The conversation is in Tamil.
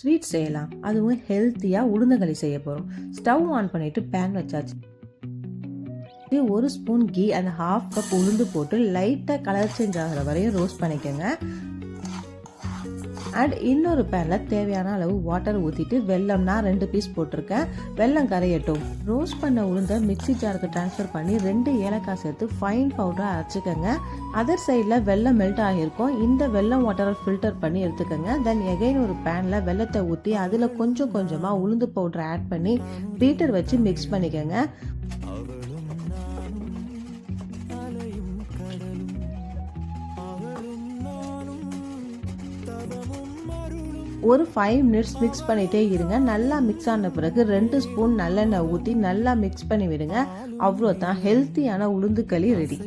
ஸ்வீட் செய்யலாம், அதுவும் ஹெல்த்தியாக உளுந்தங்களி செய்ய போகிறோம். ஸ்டவ் ஆன் பண்ணிவிட்டு பேன் வச்சாச்சு. 1 ஸ்பூன் கீ அண்ட் 1/2 கப் உளுந்து போட்டு லைட்டாக கலர் சேஞ்ச் ஆகிற வரையும் ரோஸ்ட் பண்ணிக்கோங்க. அண்ட் இன்னொரு பேனில் தேவையான அளவு வாட்டர் ஊற்றிட்டு வெல்லம் நான் 2 பீஸ் போட்டிருக்கேன். வெல்லம் கரையட்டும். ரோஸ்ட் பண்ண உளுந்தை மிக்ஸி ஜாருக்கு ட்ரான்ஸ்ஃபர் பண்ணி 2 ஏலக்காய் சேர்த்து ஃபைன் பவுடராக அரைச்சிக்கோங்க. அதர் சைடில் வெல்லம் மெல்ட் ஆகியிருக்கும். இந்த வெல்லம் வாட்டரை ஃபில்டர் பண்ணி எடுத்துக்கோங்க. தென் எகைன் ஒரு பேனில் வெல்லத்தை ஊற்றி அதில் கொஞ்சம் கொஞ்சமாக உளுந்து பவுடரை ஆட் பண்ணி பீட்டர் வச்சு மிக்ஸ் பண்ணிக்கோங்க. ஒரு 5 மினிட்ஸ் மிக்ஸ் பண்ணிகிட்டே இருங்க. நல்லா மிக்ஸ் ஆன பிறகு 2 ஸ்பூன் நல்லெண்ணெய் ஊற்றி நல்லா மிக்ஸ் பண்ணி விடுங்க. அவ்வளோதான், ஹெல்த்தியான உளுந்து களி ரெடி.